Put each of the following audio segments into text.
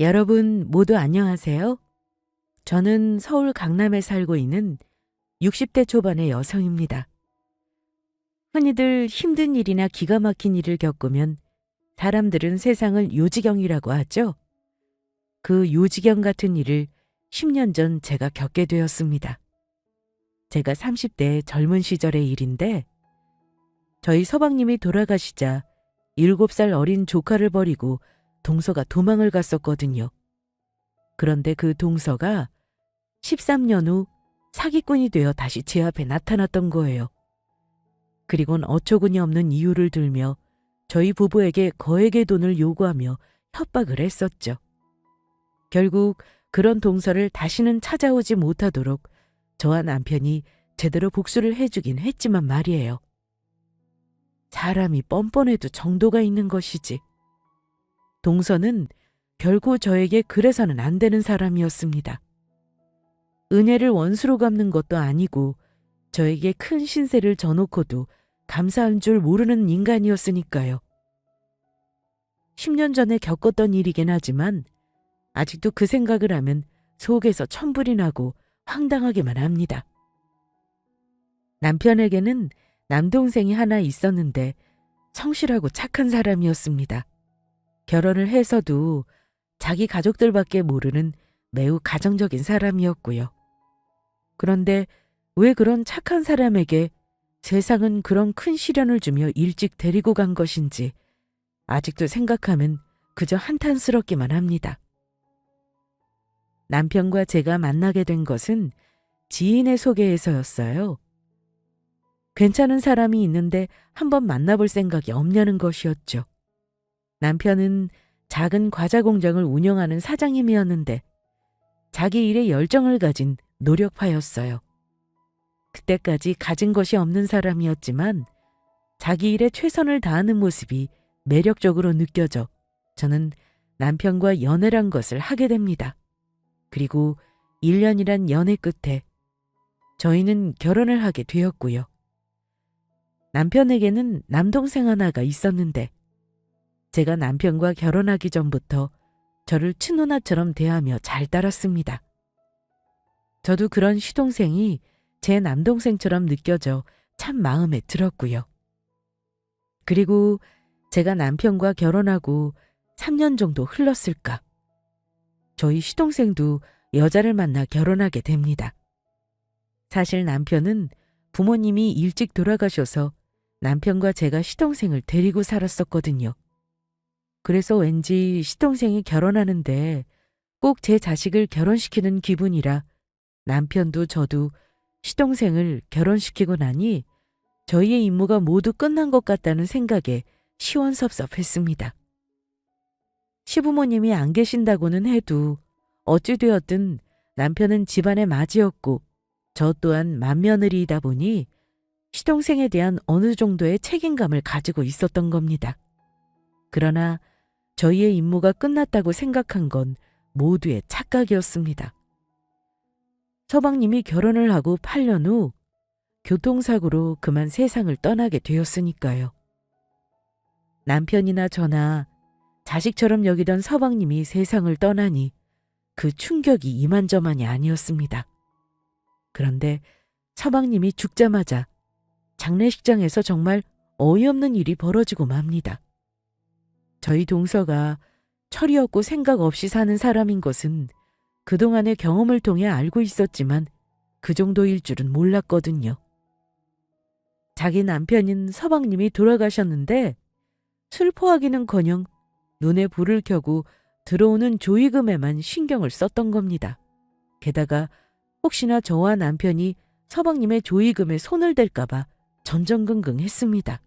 여러분 모두 안녕하세요. 저는 서울 강남에 살고 있는 60대 초반의 여성입니다. 흔히들 힘든 일이나 기가 막힌 일을 겪으면 사람들은 세상을 요지경이라고 하죠. 그 요지경 같은 일을 10년 전 제가 겪게 되었습니다. 제가 30대 젊은 시절의 일인데 저희 서방님이 돌아가시자 7살 어린 조카를 버리고 동서가 도망을 갔었거든요. 그런데 그 동서가 13년 후 사기꾼이 되어 다시 제 앞에 나타났던 거예요. 그리곤 어처구니 없는 이유를 들며 저희 부부에게 거액의 돈을 요구하며 협박을 했었죠. 결국 그런 동서를 다시는 찾아오지 못하도록 저와 남편이 제대로 복수를 해주긴 했지만 말이에요. 사람이 뻔뻔해도 정도가 있는 것이지. 동서는 결코 저에게 그래서는 안 되는 사람이었습니다. 은혜를 원수로 갚는 것도 아니고 저에게 큰 신세를 져놓고도 감사한 줄 모르는 인간이었으니까요. 10년 전에 겪었던 일이긴 하지만 아직도 그 생각을 하면 속에서 천불이 나고 황당하게만 합니다. 남편에게는 남동생이 하나 있었는데 성실하고 착한 사람이었습니다. 결혼을 해서도 자기 가족들밖에 모르는 매우 가정적인 사람이었고요. 그런데 왜 그런 착한 사람에게 세상은 그런 큰 시련을 주며 일찍 데리고 간 것인지 아직도 생각하면 그저 한탄스럽기만 합니다. 남편과 제가 만나게 된 것은 지인의 소개에서였어요. 괜찮은 사람이 있는데 한번 만나볼 생각이 없냐는 것이었죠. 남편은 작은 과자 공장을 운영하는 사장님이었는데 자기 일에 열정을 가진 노력파였어요. 그때까지 가진 것이 없는 사람이었지만 자기 일에 최선을 다하는 모습이 매력적으로 느껴져 저는 남편과 연애란 것을 하게 됩니다. 그리고 1년이란 연애 끝에 저희는 결혼을 하게 되었고요. 남편에게는 남동생 하나가 있었는데 제가 남편과 결혼하기 전부터 저를 친누나처럼 대하며 잘 따랐습니다. 저도 그런 시동생이 제 남동생처럼 느껴져 참 마음에 들었고요. 그리고 제가 남편과 결혼하고 3년 정도 흘렀을까. 저희 시동생도 여자를 만나 결혼하게 됩니다. 사실 남편은 부모님이 일찍 돌아가셔서 남편과 제가 시동생을 데리고 살았었거든요. 그래서 왠지 시동생이 결혼하는데 꼭 제 자식을 결혼시키는 기분이라 남편도 저도 시동생을 결혼시키고 나니 저희의 임무가 모두 끝난 것 같다는 생각에 시원섭섭했습니다. 시부모님이 안 계신다고는 해도 어찌되었든 남편은 집안의 맞이였고 저 또한 맏며느리이다 보니 시동생에 대한 어느 정도의 책임감을 가지고 있었던 겁니다. 그러나 저희의 임무가 끝났다고 생각한 건 모두의 착각이었습니다. 서방님이 결혼을 하고 8년 후 교통사고로 그만 세상을 떠나게 되었으니까요. 남편이나 저나 자식처럼 여기던 서방님이 세상을 떠나니 그 충격이 이만저만이 아니었습니다. 그런데 서방님이 죽자마자 장례식장에서 정말 어이없는 일이 벌어지고 맙니다. 저희 동서가 철이 없고 생각 없이 사는 사람인 것은 그동안의 경험을 통해 알고 있었지만 그 정도일 줄은 몰랐거든요. 자기 남편인 서방님이 돌아가셨는데 슬퍼하기는커녕 눈에 불을 켜고 들어오는 조의금에만 신경을 썼던 겁니다. 게다가 혹시나 저와 남편이 서방님의 조의금에 손을 댈까 봐 전전긍긍했습니다.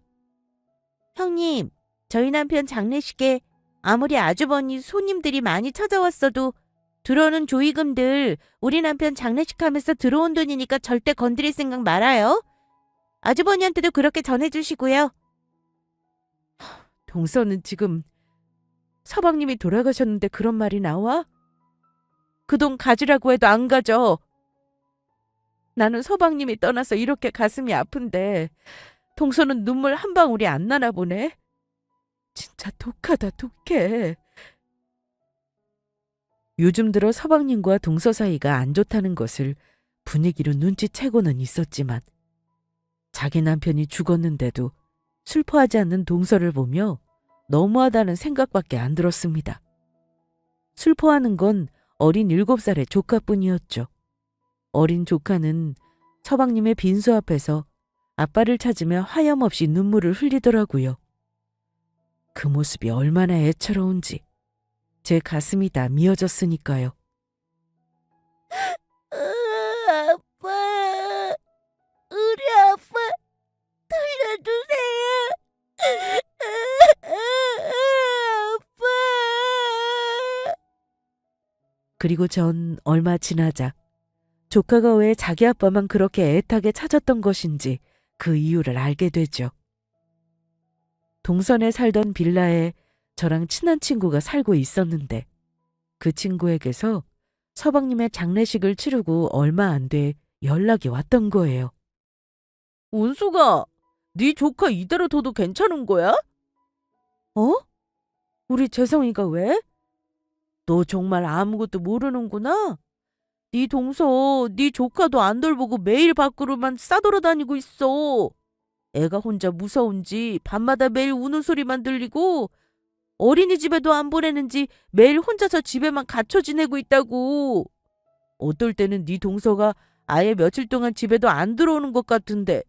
형님, 저희 남편 장례식에 아무리 아주버니 손님들이 많이 찾아왔어도 들어오는 조의금들 우리 남편 장례식 하면서 들어온 돈이니까 절대 건드릴 생각 말아요. 아주버니한테도 그렇게 전해주시고요. 동서는 지금 서방님이 돌아가셨는데 그런 말이 나와? 그 돈 가지라고 해도 안 가져. 나는 서방님이 떠나서 이렇게 가슴이 아픈데 동서는 눈물 한 방울이 안 나나 보네. 진짜 독하다 독해. 요즘 들어 서방님과 동서 사이가 안 좋다는 것을 분위기로 눈치채고는 있었지만 자기 남편이 죽었는데도 슬퍼하지 않는 동서를 보며 너무하다는 생각밖에 안 들었습니다. 슬퍼하는 건 어린 7살의 조카뿐이었죠. 어린 조카는 서방님의 빈소 앞에서 아빠를 찾으며 하염없이 눈물을 흘리더라고요. 그 모습이 얼마나 애처로운지 제 가슴이 다 미어졌으니까요. 아빠, 우리 아빠 살려주세요. 아빠. 그리고 전 얼마 지나자 조카가 왜 자기 아빠만 그렇게 애타게 찾았던 것인지 그 이유를 알게 되죠. 동선에 살던 빌라에 저랑 친한 친구가 살고 있었는데 그 친구에게서 서방님의 장례식을 치르고 얼마 안 돼 연락이 왔던 거예요. 운수가, 네 조카 이대로 둬도 괜찮은 거야? 어? 우리 재성이가 왜? 너 정말 아무것도 모르는구나. 네 동서, 네 조카도 안 돌보고 매일 밖으로만 싸돌아다니고 있어. 애가 혼자 무서운지 밤마다 매일 우는 소리만 들리고 어린이집에도 안 보내는지 매일 혼자서 집에만 갇혀 지내고 있다고. 어떨 때는 네 동서가 아예 며칠 동안 집에도 안 들어오는 것 같은데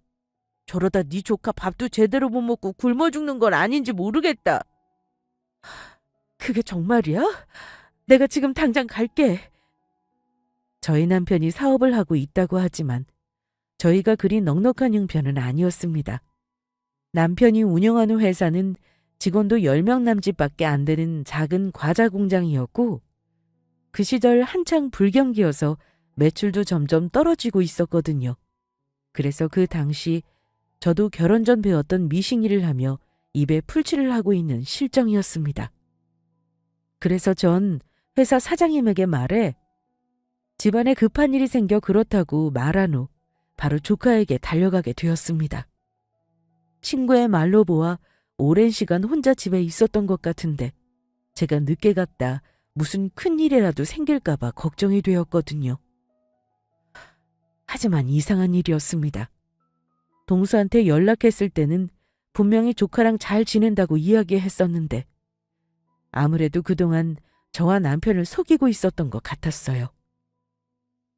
저러다 네 조카 밥도 제대로 못 먹고 굶어 죽는 건 아닌지 모르겠다. 그게 정말이야? 내가 지금 당장 갈게. 저희 남편이 사업을 하고 있다고 하지만 저희가 그리 넉넉한 형편은 아니었습니다. 남편이 운영하는 회사는 직원도 10명 남짓밖에 안 되는 작은 과자 공장이었고 그 시절 한창 불경기여서 매출도 점점 떨어지고 있었거든요. 그래서 그 당시 저도 결혼 전 배웠던 미싱일을 하며 입에 풀칠을 하고 있는 실정이었습니다. 그래서 전 회사 사장님에게 말해 집안에 급한 일이 생겨 그렇다고 말한 후 바로 조카에게 달려가게 되었습니다. 친구의 말로 보아 오랜 시간 혼자 집에 있었던 것 같은데 제가 늦게 갔다 무슨 큰일이라도 생길까봐 걱정이 되었거든요. 하지만 이상한 일이었습니다. 동서한테 연락했을 때는 분명히 조카랑 잘 지낸다고 이야기했었는데 아무래도 그동안 저와 남편을 속이고 있었던 것 같았어요.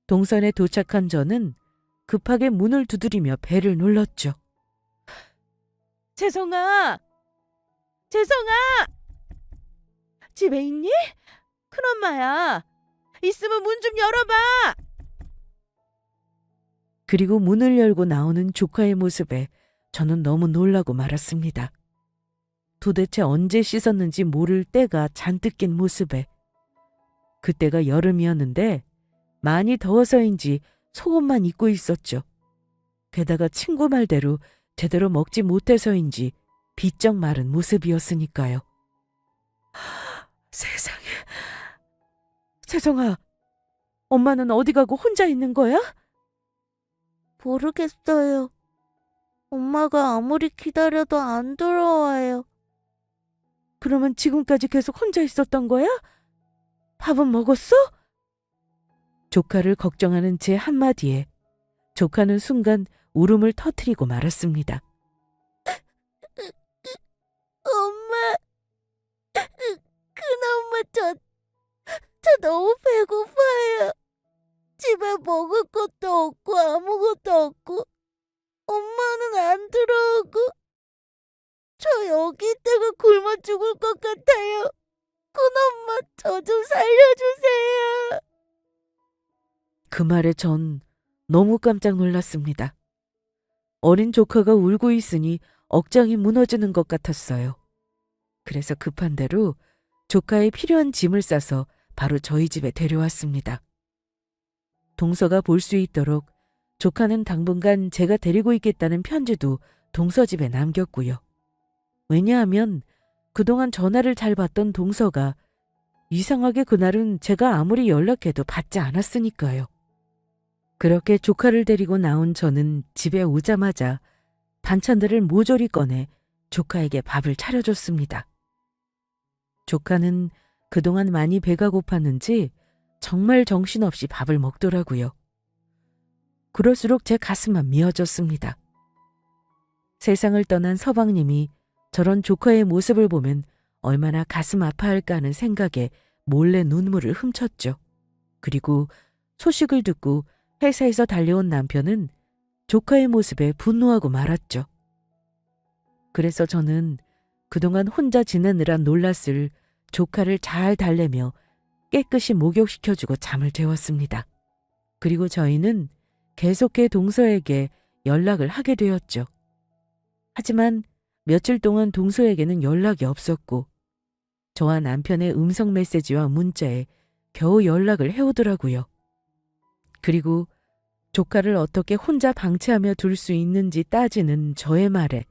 동선에 도착한 저는 급하게 문을 두드리며 배를 눌렀죠. 재성아! 재성아! 집에 있니? 큰엄마야. 있으면 문 좀 열어봐. 그리고 문을 열고 나오는 조카의 모습에 저는 너무 놀라고 말았습니다. 도대체 언제 씻었는지 모를 때가 잔뜩 낀 모습에 그때가 여름이었는데 많이 더워서인지 속옷만 입고 있었죠. 게다가 친구 말대로 제대로 먹지 못해서인지 비쩍 마른 모습이었으니까요. 세상에. 재성아, 엄마는 어디 가고 혼자 있는 거야? 모르겠어요. 엄마가 아무리 기다려도 안 돌아와요. 그러면 지금까지 계속 혼자 있었던 거야? 밥은 먹었어? 조카를 걱정하는 제 한마디에 조카는 순간 울음을 터뜨리고 말았습니다. 엄마, 큰엄마, 저 너무 배고파요. 집에 먹을 것도 없고 아무것도 없고 엄마는 안 들어오고 저 여기 있다가 굶어 죽을 것 같아요. 큰엄마, 저 좀 살려주세요. 그 말에 전 너무 깜짝 놀랐습니다. 어린 조카가 울고 있으니 억장이 무너지는 것 같았어요. 그래서 급한 대로 조카에 필요한 짐을 싸서 바로 저희 집에 데려왔습니다. 동서가 볼 수 있도록 조카는 당분간 제가 데리고 있겠다는 편지도 동서 집에 남겼고요. 왜냐하면 그동안 전화를 잘 받던 동서가 이상하게 그날은 제가 아무리 연락해도 받지 않았으니까요. 그렇게 조카를 데리고 나온 저는 집에 오자마자 반찬들을 모조리 꺼내 조카에게 밥을 차려줬습니다. 조카는 그동안 많이 배가 고팠는지 정말 정신없이 밥을 먹더라고요. 그럴수록 제 가슴만 미어졌습니다. 세상을 떠난 서방님이 저런 조카의 모습을 보면 얼마나 가슴 아파할까 하는 생각에 몰래 눈물을 훔쳤죠. 그리고 소식을 듣고 회사에서 달려온 남편은 조카의 모습에 분노하고 말았죠. 그래서 저는 그동안 혼자 지내느라 놀랐을 조카를 잘 달래며 깨끗이 목욕시켜주고 잠을 재웠습니다. 그리고 저희는 계속해 동서에게 연락을 하게 되었죠. 하지만 며칠 동안 동서에게는 연락이 없었고 저와 남편의 음성 메시지와 문자에 겨우 연락을 해오더라고요. 그리고 조카를 어떻게 혼자 방치하며 둘 수 있는지 따지는 저의 말에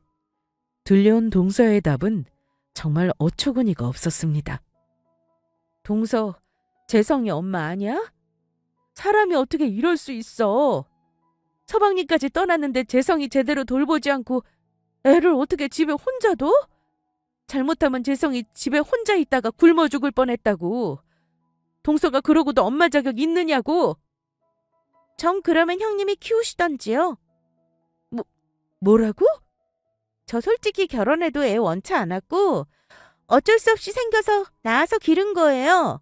들려온 동서의 답은 정말 어처구니가 없었습니다. 동서, 재성이 엄마 아니야? 사람이 어떻게 이럴 수 있어? 서방님까지 떠났는데 재성이 제대로 돌보지 않고 애를 어떻게 집에 혼자 둬? 잘못하면 재성이 집에 혼자 있다가 굶어 죽을 뻔했다고. 동서가 그러고도 엄마 자격 있느냐고. 전 그러면 형님이 키우시던지요. 뭐라고? 저 솔직히 결혼해도 애 원치 않았고 어쩔 수 없이 생겨서 낳아서 기른 거예요.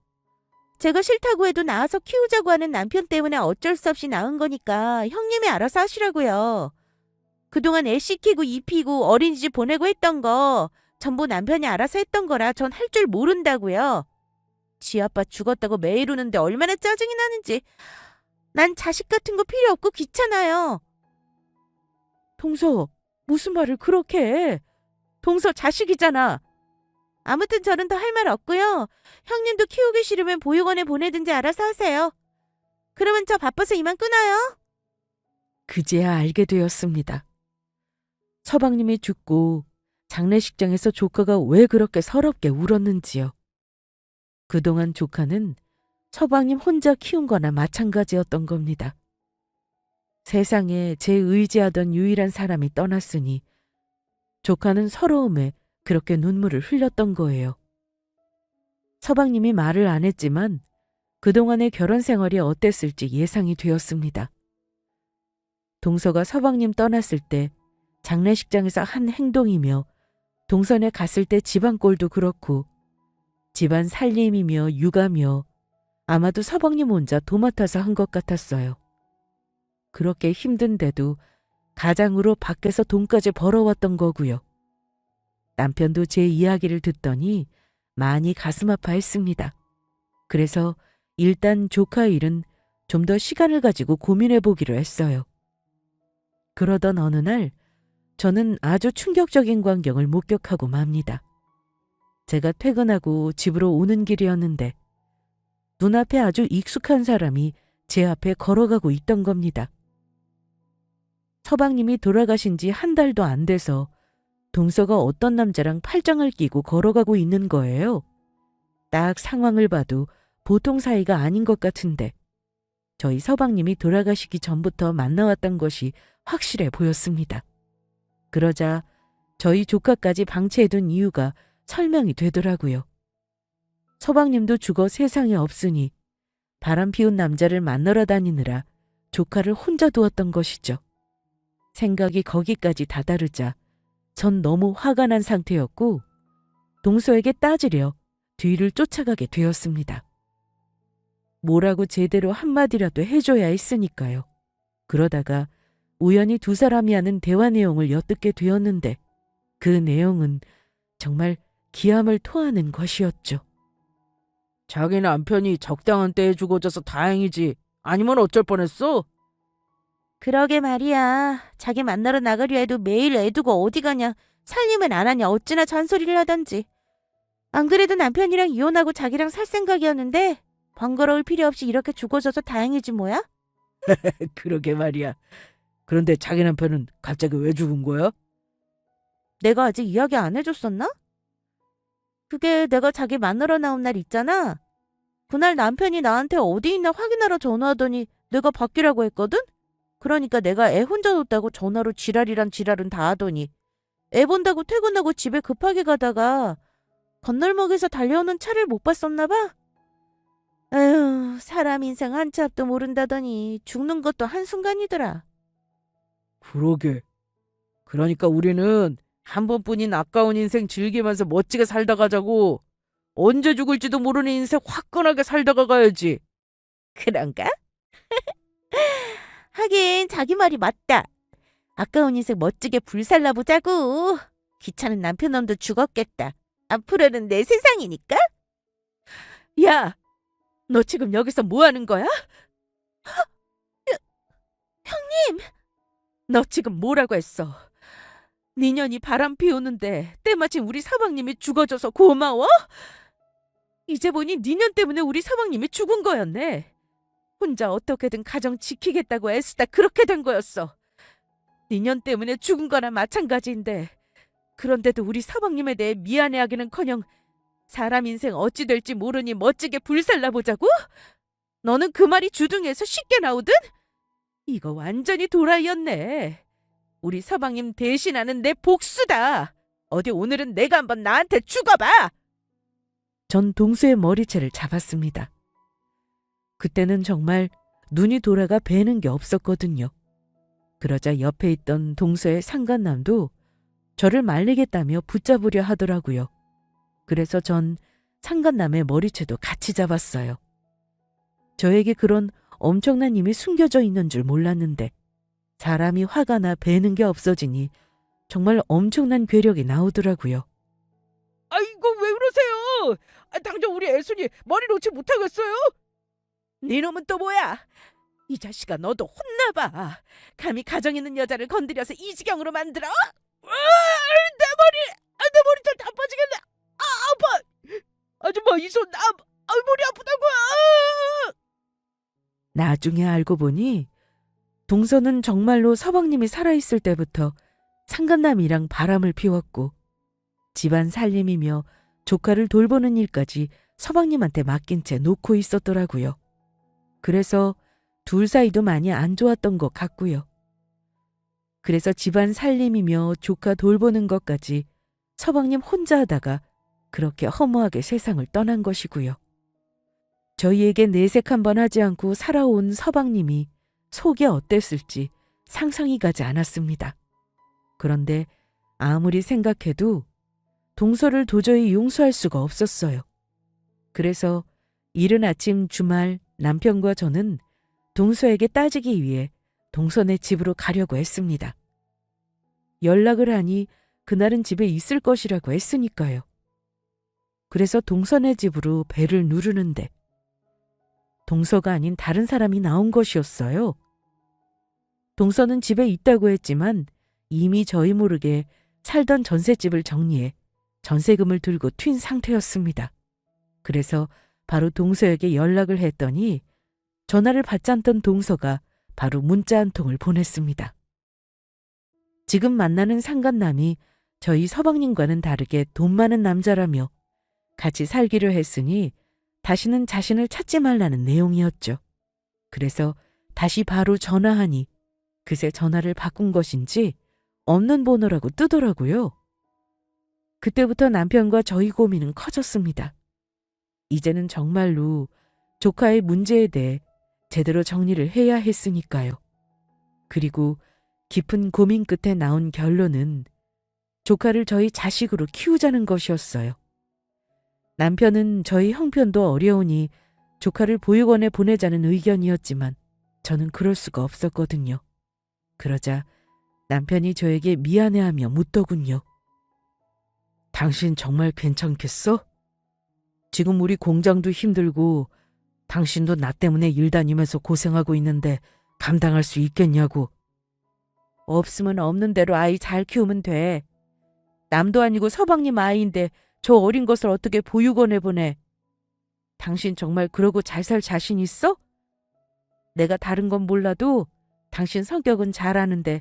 제가 싫다고 해도 낳아서 키우자고 하는 남편 때문에 어쩔 수 없이 낳은 거니까 형님이 알아서 하시라고요. 그동안 애 씻기고 입히고 어린이집 보내고 했던 거 전부 남편이 알아서 했던 거라 전 할 줄 모른다고요. 지 아빠 죽었다고 매일 우는데 얼마나 짜증이 나는지. 난 자식 같은 거 필요 없고 귀찮아요. 동서, 무슨 말을 그렇게 해? 동서 자식이잖아. 아무튼 저는 더 할 말 없고요. 형님도 키우기 싫으면 보육원에 보내든지 알아서 하세요. 그러면 저 바빠서 이만 끊어요. 그제야 알게 되었습니다. 서방님이 죽고 장례식장에서 조카가 왜 그렇게 서럽게 울었는지요. 그동안 조카는 서방님 혼자 키운 거나 마찬가지였던 겁니다. 세상에 제 의지하던 유일한 사람이 떠났으니 조카는 서러움에 그렇게 눈물을 흘렸던 거예요. 서방님이 말을 안 했지만 그동안의 결혼 생활이 어땠을지 예상이 되었습니다. 동서가 서방님 떠났을 때 장례식장에서 한 행동이며 동선에 갔을 때 집안 꼴도 그렇고 집안 살림이며 육아며 아마도 서방님 혼자 도맡아서 한 것 같았어요. 그렇게 힘든데도 가장으로 밖에서 돈까지 벌어왔던 거고요. 남편도 제 이야기를 듣더니 많이 가슴 아파했습니다. 그래서 일단 조카 일은 좀 더 시간을 가지고 고민해 보기로 했어요. 그러던 어느 날 저는 아주 충격적인 광경을 목격하고 맙니다. 제가 퇴근하고 집으로 오는 길이었는데 눈앞에 아주 익숙한 사람이 제 앞에 걸어가고 있던 겁니다. 서방님이 돌아가신 지 한 달도 안 돼서 동서가 어떤 남자랑 팔짱을 끼고 걸어가고 있는 거예요. 딱 상황을 봐도 보통 사이가 아닌 것 같은데 저희 서방님이 돌아가시기 전부터 만나왔던 것이 확실해 보였습니다. 그러자 저희 조카까지 방치해둔 이유가 설명이 되더라고요. 서방님도 죽어 세상에 없으니 바람 피운 남자를 만나러 다니느라 조카를 혼자 두었던 것이죠. 생각이 거기까지 다다르자 전 너무 화가 난 상태였고 동서에게 따지려 뒤를 쫓아가게 되었습니다. 뭐라고 제대로 한마디라도 해줘야 했으니까요. 그러다가 우연히 두 사람이 하는 대화 내용을 엿듣게 되었는데 그 내용은 정말 기함을 토하는 것이었죠. 자기 남편이 적당한 때에 죽어져서 다행이지 아니면 어쩔 뻔했어? 그러게 말이야. 자기 만나러 나가려 해도 매일 애 두고 어디 가냐. 살림은 안 하냐. 어찌나 잔소리를 하던지. 안 그래도 남편이랑 이혼하고 자기랑 살 생각이었는데 번거로울 필요 없이 이렇게 죽어져서 다행이지 뭐야? 그러게 말이야. 그런데 자기 남편은 갑자기 왜 죽은 거야? 내가 아직 이야기 안 해줬었나? 그게 내가 자기 만나러 나온 날 있잖아. 그날 남편이 나한테 어디 있나 확인하러 전화하더니 내가 바뀌라고 했거든? 그러니까 내가 애 혼자 뒀다고 전화로 지랄이란 지랄은 다 하더니 애 본다고 퇴근하고 집에 급하게 가다가 건널목에서 달려오는 차를 못 봤었나 봐. 에휴, 사람 인생 한 치 앞도 모른다더니 죽는 것도 한순간이더라. 그러게. 그러니까 우리는 한 번뿐인 아까운 인생 즐기면서 멋지게 살다 가자고. 언제 죽을지도 모르는 인생 화끈하게 살다가 가야지. 그런가? 하긴 자기 말이 맞다. 아까운 인생 멋지게 불살라보자고. 귀찮은 남편놈도 죽었겠다. 앞으로는 내 세상이니까. 야, 너 지금 여기서 뭐 하는 거야? 형님! 너 지금 뭐라고 했어? 네 년이 바람 피우는데 때마침 우리 사방님이 죽어줘서 고마워? 이제 보니 네 년 때문에 우리 사방님이 죽은 거였네. 혼자 어떻게든 가정 지키겠다고 애쓰다 그렇게 된 거였어. 네 년 때문에 죽은 거나 마찬가지인데 그런데도 우리 사방님에 대해 미안해하기는커녕 사람 인생 어찌 될지 모르니 멋지게 불살라보자고? 너는 그 말이 주둥이에서 쉽게 나오든? 이거 완전히 도라이였네. 우리 서방님 대신하는 내 복수다. 어디 오늘은 내가 한번 나한테 죽어봐. 전 동수의 머리채를 잡았습니다. 그때는 정말 눈이 돌아가 뵈는 게 없었거든요. 그러자 옆에 있던 동수의 상간남도 저를 말리겠다며 붙잡으려 하더라고요. 그래서 전 상간남의 머리채도 같이 잡았어요. 저에게 그런 엄청난 힘이 숨겨져 있는 줄 몰랐는데 사람이 화가 나 배는 게 없어지니 정말 엄청난 괴력이 나오더라고요. 아이고 왜 그러세요? 당장 우리 애순이 머리 놓지 못하겠어요? 네 놈은 또 뭐야? 이 자식아 너도 혼나봐. 감히 가정 있는 여자를 건드려서 이 지경으로 만들어? 내 머리털 다 빠지겠네. 아파. 아줌마 이 손 머리 아프다고. 나중에 알고 보니 동서는 정말로 서방님이 살아있을 때부터 상간남이랑 바람을 피웠고 집안 살림이며 조카를 돌보는 일까지 서방님한테 맡긴 채 놓고 있었더라고요. 그래서 둘 사이도 많이 안 좋았던 것 같고요. 그래서 집안 살림이며 조카 돌보는 것까지 서방님 혼자 하다가 그렇게 허무하게 세상을 떠난 것이고요. 저희에게 내색 한번 하지 않고 살아온 서방님이 속이 어땠을지 상상이 가지 않았습니다. 그런데 아무리 생각해도 동서를 도저히 용서할 수가 없었어요. 그래서 이른 아침 주말 남편과 저는 동서에게 따지기 위해 동서네 집으로 가려고 했습니다. 연락을 하니 그날은 집에 있을 것이라고 했으니까요. 그래서 동서네 집으로 배를 누르는데 동서가 아닌 다른 사람이 나온 것이었어요. 동서는 집에 있다고 했지만 이미 저희 모르게 살던 전셋집을 정리해 전세금을 들고 튄 상태였습니다. 그래서 바로 동서에게 연락을 했더니 전화를 받지 않던 동서가 바로 문자 한 통을 보냈습니다. 지금 만나는 상간남이 저희 서방님과는 다르게 돈 많은 남자라며 같이 살기로 했으니 다시는 자신을 찾지 말라는 내용이었죠. 그래서 다시 바로 전화하니 그새 전화를 바꾼 것인지 없는 번호라고 뜨더라고요. 그때부터 남편과 저희 고민은 커졌습니다. 이제는 정말로 조카의 문제에 대해 제대로 정리를 해야 했으니까요. 그리고 깊은 고민 끝에 나온 결론은 조카를 저희 자식으로 키우자는 것이었어요. 남편은 저희 형편도 어려우니 조카를 보육원에 보내자는 의견이었지만 저는 그럴 수가 없었거든요. 그러자 남편이 저에게 미안해하며 묻더군요. 당신 정말 괜찮겠어? 지금 우리 공장도 힘들고 당신도 나 때문에 일 다니면서 고생하고 있는데 감당할 수 있겠냐고. 없으면 없는 대로 아이 잘 키우면 돼. 남도 아니고 서방님 아이인데 저 어린 것을 어떻게 보육원에 보내. 당신 정말 그러고 잘 살 자신 있어? 내가 다른 건 몰라도 당신 성격은 잘 아는데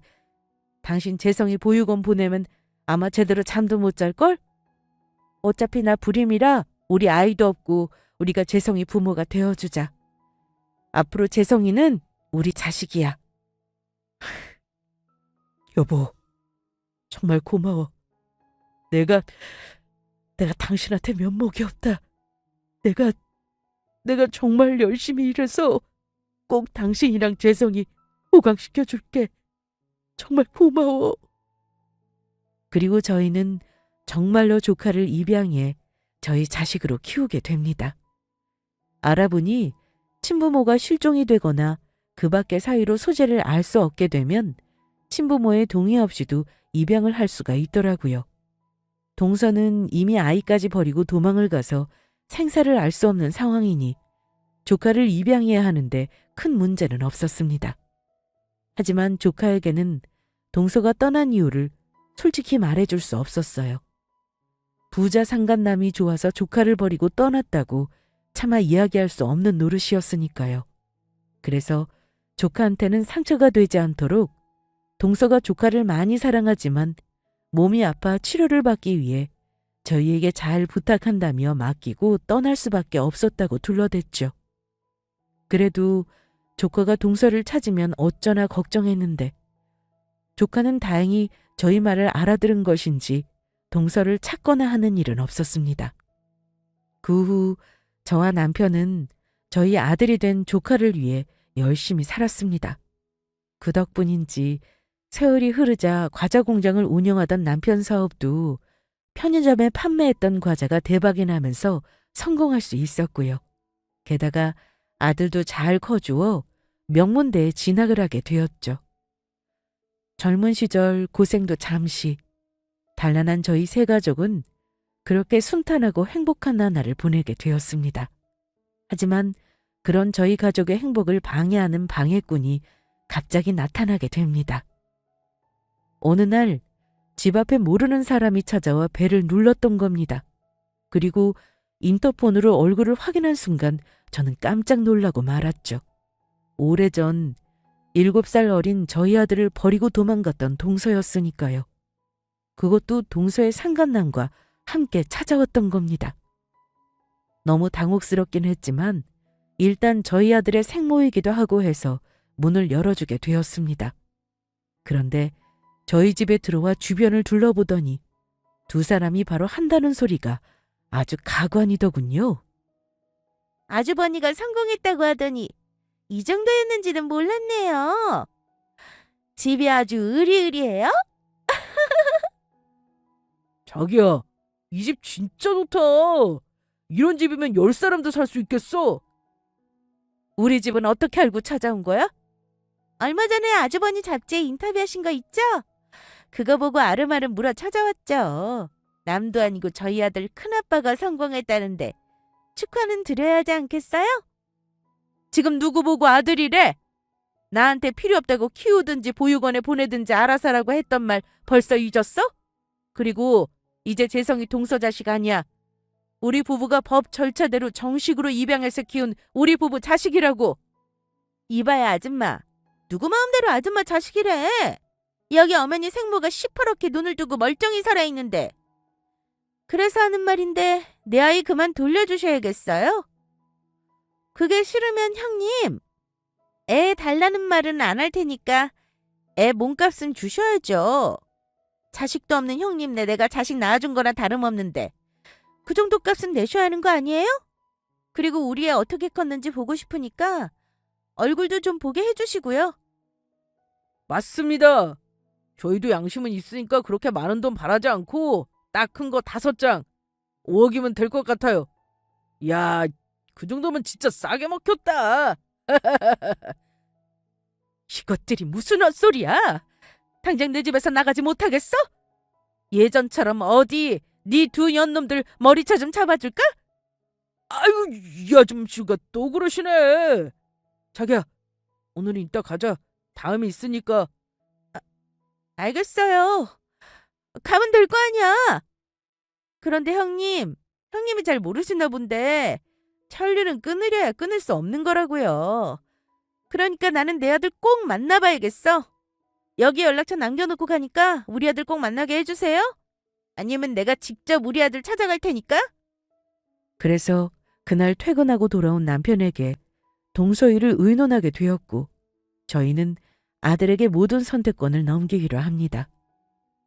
당신 재성이 보육원 보내면 아마 제대로 잠도 못 잘걸? 어차피 나 불임이라 우리 아이도 없고 우리가 재성이 부모가 되어주자. 앞으로 재성이는 우리 자식이야. 여보, 정말 고마워. 내가 당신한테 면목이 없다. 내가 정말 열심히 일해서 꼭 당신이랑 재성이 호강시켜줄게. 정말 고마워. 그리고 저희는 정말로 조카를 입양해 저희 자식으로 키우게 됩니다. 알아보니 친부모가 실종이 되거나 그 밖의 사유로 소재를 알 수 없게 되면 친부모의 동의 없이도 입양을 할 수가 있더라고요. 동서는 이미 아이까지 버리고 도망을 가서 생사를 알 수 없는 상황이니 조카를 입양해야 하는데 큰 문제는 없었습니다. 하지만 조카에게는 동서가 떠난 이유를 솔직히 말해줄 수 없었어요. 부자 상간남이 좋아서 조카를 버리고 떠났다고 차마 이야기할 수 없는 노릇이었으니까요. 그래서 조카한테는 상처가 되지 않도록 동서가 조카를 많이 사랑하지만 몸이 아파 치료를 받기 위해 저희에게 잘 부탁한다며 맡기고 떠날 수밖에 없었다고 둘러댔죠. 그래도 조카가 동서를 찾으면 어쩌나 걱정했는데 조카는 다행히 저희 말을 알아들은 것인지 동서를 찾거나 하는 일은 없었습니다. 그 후 저와 남편은 저희 아들이 된 조카를 위해 열심히 살았습니다. 그 덕분인지 세월이 흐르자 과자 공장을 운영하던 남편 사업도 편의점에 판매했던 과자가 대박이 나면서 성공할 수 있었고요. 게다가 아들도 잘 커주어 명문대에 진학을 하게 되었죠. 젊은 시절 고생도 잠시, 단란한 저희 세 가족은 그렇게 순탄하고 행복한 나날을 보내게 되었습니다. 하지만 그런 저희 가족의 행복을 방해하는 방해꾼이 갑자기 나타나게 됩니다. 어느 날 집 앞에 모르는 사람이 찾아와 배를 눌렀던 겁니다. 그리고 인터폰으로 얼굴을 확인한 순간 저는 깜짝 놀라고 말았죠. 오래전 7살 어린 저희 아들을 버리고 도망갔던 동서였으니까요. 그것도 동서의 상간남과 함께 찾아왔던 겁니다. 너무 당혹스럽긴 했지만 일단 저희 아들의 생모이기도 하고 해서 문을 열어주게 되었습니다. 그런데 저희 집에 들어와 주변을 둘러보더니 두 사람이 바로 한다는 소리가 아주 가관이더군요. 아주버니가 성공했다고 하더니 이 정도였는지는 몰랐네요. 집이 아주 으리으리해요? 자기야, 이 집 진짜 좋다. 이런 집이면 10사람도 살 수 있겠어. 우리 집은 어떻게 알고 찾아온 거야? 얼마 전에 아주버니 잡지에 인터뷰하신 거 있죠? 그거 보고 아름아름 물어 찾아왔죠. 남도 아니고 저희 아들 큰아빠가 성공했다는데 축하는 드려야 하지 않겠어요? 지금 누구 보고 아들이래? 나한테 필요 없다고 키우든지 보육원에 보내든지 알아서 하라고 했던 말 벌써 잊었어? 그리고 이제 재성이 동서 자식 아니야. 우리 부부가 법 절차대로 정식으로 입양해서 키운 우리 부부 자식이라고. 이봐야 아줌마. 누구 마음대로 아줌마 자식이래. 여기 어머니 생모가 시퍼렇게 눈을 뜨고 멀쩡히 살아있는데. 그래서 하는 말인데 내 아이 그만 돌려주셔야겠어요? 그게 싫으면 형님, 애 달라는 말은 안 할 테니까 애 몸값은 주셔야죠. 자식도 없는 형님네 내가 자식 낳아준 거나 다름없는데 그 정도 값은 내셔야 하는 거 아니에요? 그리고 우리 애 어떻게 컸는지 보고 싶으니까 얼굴도 좀 보게 해주시고요. 맞습니다. 저희도 양심은 있으니까 그렇게 많은 돈 바라지 않고 딱 큰 거 5장 5억이면 될 것 같아요. 야, 그 정도면 진짜 싸게 먹혔다. 이것들이 무슨 헛소리야? 당장 내 집에서 나가지 못하겠어? 예전처럼 어디 네 두 년놈들 머리채 좀 잡아줄까? 아유, 이 아줌씨가 또 그러시네. 자기야, 오늘은 이따 가자. 다음에 있으니까. 알겠어요. 가면 될 거 아니야. 그런데 형님이 잘 모르시나 본데 천리는 끊으려야 끊을 수 없는 거라고요. 그러니까 나는 내 아들 꼭 만나봐야겠어. 여기 연락처 남겨놓고 가니까 우리 아들 꼭 만나게 해주세요. 아니면 내가 직접 우리 아들 찾아갈 테니까. 그래서 그날 퇴근하고 돌아온 남편에게 동서이를 의논하게 되었고 저희는 아들에게 모든 선택권을 넘기기로 합니다.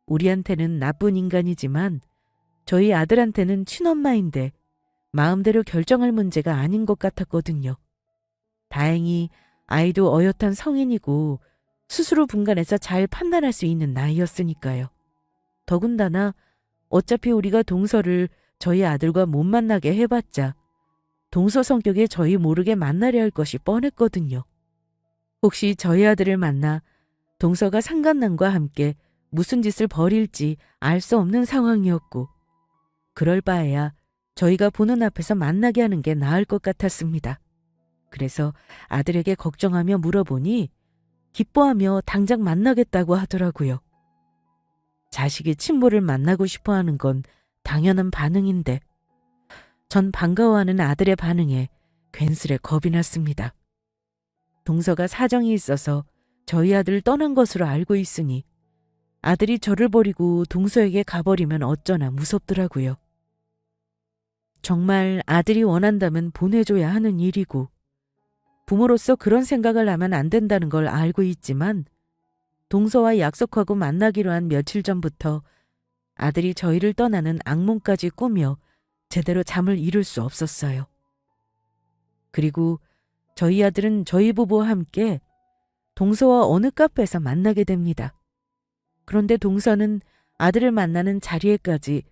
우리한테는 나쁜 인간이지만 저희 아들한테는 친엄마인데 마음대로 결정할 문제가 아닌 것 같았거든요. 다행히 아이도 어엿한 성인이고 스스로 분간해서 잘 판단할 수 있는 나이였으니까요. 더군다나 어차피 우리가 동서를 저희 아들과 못 만나게 해봤자 동서 성격에 저희 모르게 만나려 할 것이 뻔했거든요. 혹시 저희 아들을 만나 동서가 상간남과 함께 무슨 짓을 벌일지 알 수 없는 상황이었고 그럴 바에야 저희가 보는 앞에서 만나게 하는 게 나을 것 같았습니다. 그래서 아들에게 걱정하며 물어보니 기뻐하며 당장 만나겠다고 하더라고요. 자식이 친모를 만나고 싶어 하는 건 당연한 반응인데 전 반가워하는 아들의 반응에 괜스레 겁이 났습니다. 동서가 사정이 있어서 저희 아들을 떠난 것으로 알고 있으니 아들이 저를 버리고 동서에게 가버리면 어쩌나 무섭더라고요. 정말 아들이 원한다면 보내줘야 하는 일이고 부모로서 그런 생각을 하면 안 된다는 걸 알고 있지만 동서와 약속하고 만나기로 한 며칠 전부터 아들이 저희를 떠나는 악몽까지 꾸며 제대로 잠을 이룰 수 없었어요. 그리고 저희 아들은 저희 부부와 함께 동서와 어느 카페에서 만나게 됩니다. 그런데 동서는 아들을 만나는 자리에까지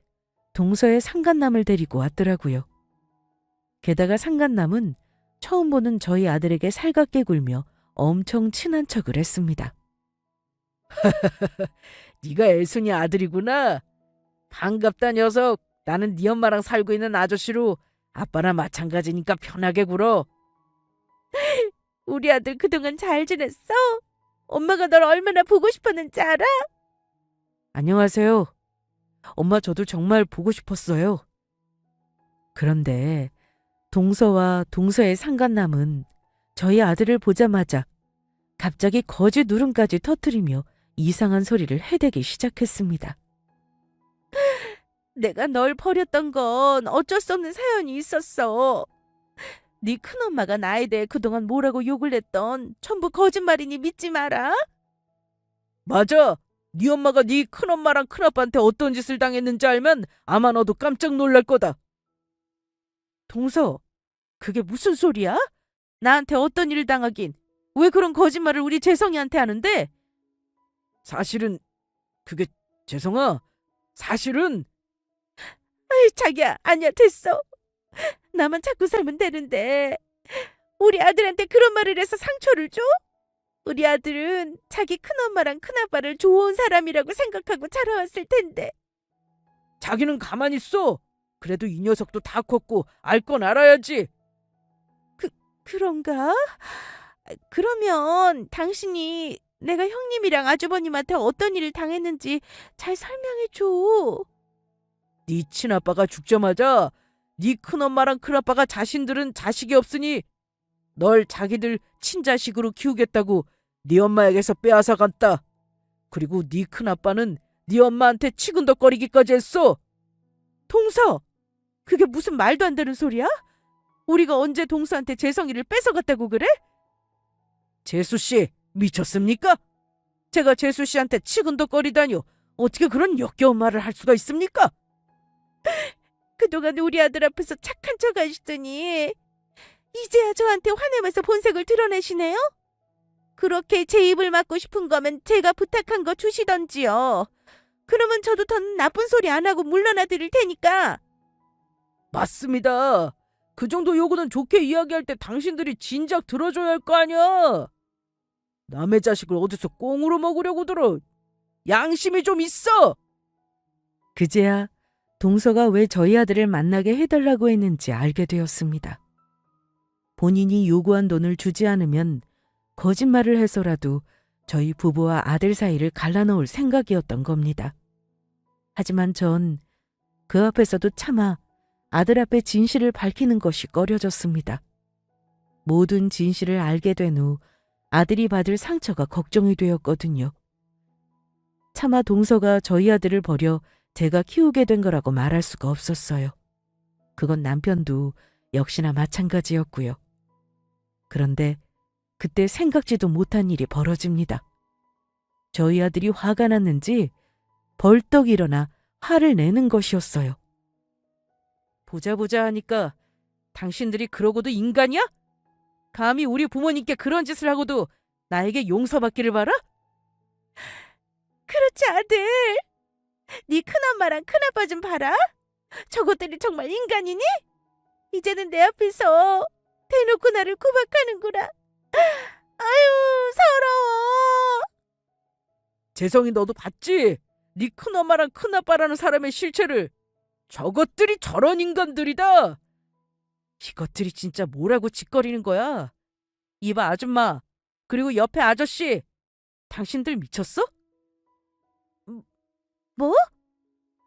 동서의 상간남을 데리고 왔더라고요. 게다가 상간남은 처음 보는 저희 아들에게 살갑게 굴며 엄청 친한 척을 했습니다. 네가 애순이 아들이구나. 반갑다 녀석. 나는 네 엄마랑 살고 있는 아저씨로 아빠나 마찬가지니까 편하게 굴어. 우리 아들 그동안 잘 지냈어? 엄마가 널 얼마나 보고 싶었는지 알아? 안녕하세요. 엄마 저도 정말 보고 싶었어요. 그런데 동서와 동서의 상간남은 저희 아들을 보자마자 갑자기 거짓 울음까지 터뜨리며 이상한 소리를 해대기 시작했습니다. 내가 널 버렸던 건 어쩔 수 없는 사연이 있었어. 네 큰엄마가 나에 대해 그동안 뭐라고 욕을 했던 전부 거짓말이니 믿지 마라. 맞아. 네 엄마가 네 큰엄마랑 큰아빠한테 어떤 짓을 당했는지 알면 아마 너도 깜짝 놀랄 거다. 동서, 그게 무슨 소리야? 나한테 어떤 일을 당하긴. 왜 그런 거짓말을 우리 재성이한테 하는데? 사실은 그게 재성아. 사실은 아이, 자기야, 아니야, 됐어. 나만 자꾸 살면 되는데 우리 아들한테 그런 말을 해서 상처를 줘? 우리 아들은 자기 큰엄마랑 큰아빠를 좋은 사람이라고 생각하고 자라왔을 텐데. 자기는 가만히 있어. 그래도 이 녀석도 다 컸고 알 건 알아야지. 그런가? 그러면 당신이 내가 형님이랑 아주버님한테 어떤 일을 당했는지 잘 설명해 줘. 네 친아빠가 죽자마자 네 큰엄마랑 큰아빠가 자신들은 자식이 없으니 널 자기들 친자식으로 키우겠다고 네 엄마에게서 빼앗아 갔다. 그리고 네 큰아빠는 네 엄마한테 치근덕거리기까지 했어. 동서, 그게 무슨 말도 안 되는 소리야? 우리가 언제 동서한테 재성이를 뺏어갔다고 그래? 재수씨 미쳤습니까? 제가 재수씨한테 치근덕거리다니요. 어떻게 그런 역겨운 말을 할 수가 있습니까? 그동안 우리 아들 앞에서 착한 척 하시더니 이제야 저한테 화내면서 본색을 드러내시네요? 그렇게 제 입을 막고 싶은 거면 제가 부탁한 거 주시던지요. 그러면 저도 더 나쁜 소리 안 하고 물러나 드릴 테니까. 맞습니다. 그 정도 요구는 좋게 이야기할 때 당신들이 진작 들어줘야 할 거 아니야. 남의 자식을 어디서 꽁으로 먹으려고 들어. 양심이 좀 있어. 그제야 동서가 왜 저희 아들을 만나게 해달라고 했는지 알게 되었습니다. 본인이 요구한 돈을 주지 않으면 거짓말을 해서라도 저희 부부와 아들 사이를 갈라놓을 생각이었던 겁니다. 하지만 전 그 앞에서도 차마 아들 앞에 진실을 밝히는 것이 꺼려졌습니다. 모든 진실을 알게 된 후 아들이 받을 상처가 걱정이 되었거든요. 차마 동서가 저희 아들을 버려 제가 키우게 된 거라고 말할 수가 없었어요. 그건 남편도 역시나 마찬가지였고요. 그런데 그때 생각지도 못한 일이 벌어집니다. 저희 아들이 화가 났는지 벌떡 일어나 화를 내는 것이었어요. 보자 보자 하니까 당신들이 그러고도 인간이야? 감히 우리 부모님께 그런 짓을 하고도 나에게 용서받기를 바라? 그렇지 아들. 네 큰엄마랑 큰아빠 좀 봐라. 저것들이 정말 인간이니? 이제는 내 앞에서 대놓고 나를 구박하는구나. 아유 서러워. 재성이 너도 봤지? 네 큰엄마랑 큰아빠라는 사람의 실체를. 저것들이 저런 인간들이다. 이것들이 진짜 뭐라고 짓거리는 거야? 이봐 아줌마, 그리고 옆에 아저씨, 당신들 미쳤어? 뭐?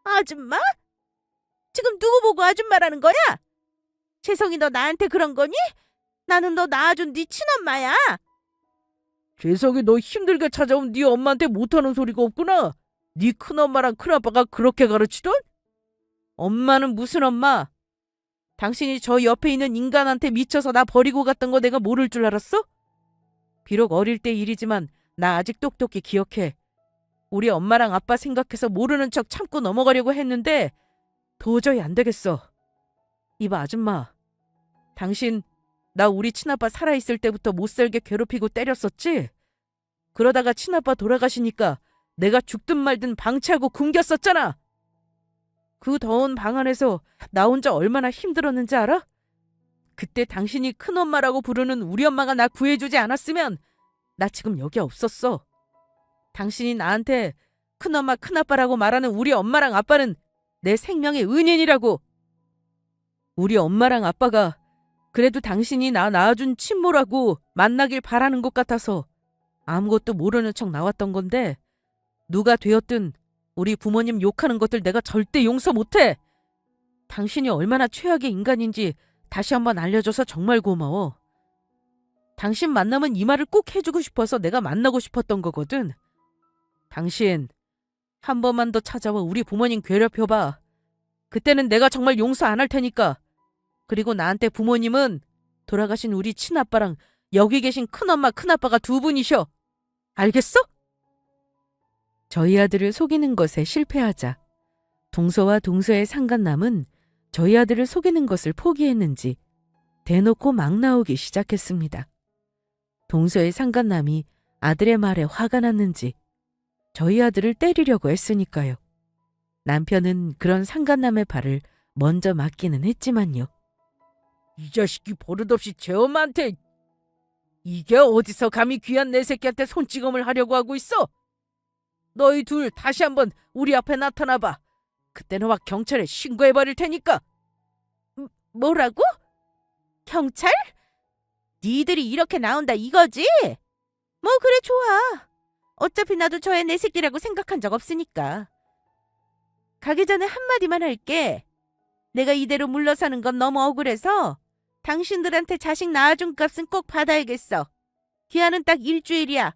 아줌마? 지금 누구 보고 아줌마라는 거야? 재성이 너 나한테 그런 거니? 나는 너 낳아준 네 친엄마야. 재성이 너 힘들게 찾아온 네 엄마한테 못하는 소리가 없구나. 네 큰엄마랑 큰아빠가 그렇게 가르치던? 엄마는 무슨 엄마? 당신이 저 옆에 있는 인간한테 미쳐서 나 버리고 갔던 거 내가 모를 줄 알았어? 비록 어릴 때 일이지만 나 아직 똑똑히 기억해. 우리 엄마랑 아빠 생각해서 모르는 척 참고 넘어가려고 했는데 도저히 안 되겠어. 이봐 아줌마, 당신 나 우리 친아빠 살아있을 때부터 못살게 괴롭히고 때렸었지? 그러다가 친아빠 돌아가시니까 내가 죽든 말든 방치하고 굶겼었잖아. 그 더운 방 안에서 나 혼자 얼마나 힘들었는지 알아? 그때 당신이 큰엄마라고 부르는 우리 엄마가 나 구해주지 않았으면 나 지금 여기 없었어. 당신이 나한테 큰엄마 큰아빠라고 말하는 우리 엄마랑 아빠는 내 생명의 은인이라고. 우리 엄마랑 아빠가 그래도 당신이 나 낳아준 친모라고 만나길 바라는 것 같아서 아무것도 모르는 척 나왔던 건데 누가 되었든 우리 부모님 욕하는 것들 내가 절대 용서 못해. 당신이 얼마나 최악의 인간인지 다시 한번 알려줘서 정말 고마워. 당신 만나면 이 말을 꼭 해주고 싶어서 내가 만나고 싶었던 거거든. 당신 한 번만 더 찾아와 우리 부모님 괴롭혀봐. 그때는 내가 정말 용서 안 할 테니까. 그리고 나한테 부모님은 돌아가신 우리 친아빠랑 여기 계신 큰엄마 큰아빠가 두 분이셔. 알겠어? 저희 아들을 속이는 것에 실패하자 동서와 동서의 상간남은 저희 아들을 속이는 것을 포기했는지 대놓고 막 나오기 시작했습니다. 동서의 상간남이 아들의 말에 화가 났는지 저희 아들을 때리려고 했으니까요. 남편은 그런 상간남의 발을 먼저 맞기는 했지만요. 이 자식이 버릇없이 제 엄마한테. 이게 어디서 감히 귀한 내 새끼한테 손찌검을 하려고 하고 있어? 너희 둘 다시 한번 우리 앞에 나타나봐. 그때는 확 경찰에 신고해버릴 테니까. 뭐라고? 경찰? 니들이 이렇게 나온다 이거지? 뭐 그래 좋아. 어차피 나도 저 애 내 새끼라고 생각한 적 없으니까. 가기 전에 한마디만 할게. 내가 이대로 물러서는 건 너무 억울해서 당신들한테 자식 낳아준 값은 꼭 받아야겠어. 기한은 딱 일주일이야.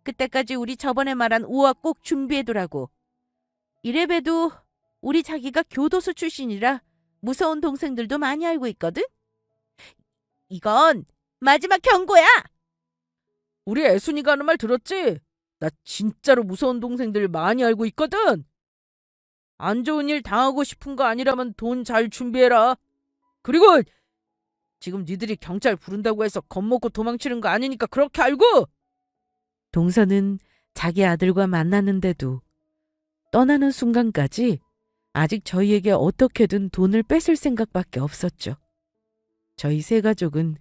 그때까지 우리 저번에 말한 5억 꼭 준비해두라고. 이래봬도 우리 자기가 교도소 출신이라 무서운 동생들도 많이 알고 있거든? 이건 마지막 경고야! 우리 애순이가 하는 말 들었지? 나 진짜로 무서운 동생들 많이 알고 있거든. 안 좋은 일 당하고 싶은 거 아니라면 돈 잘 준비해라. 그리고 지금 니들이 경찰 부른다고 해서 겁먹고 도망치는 거 아니니까 그렇게 알고. 동서는 자기 아들과 만났는데도 떠나는 순간까지 아직 저희에게 어떻게든 돈을 뺏을 생각밖에 없었죠. 저희 세 가족은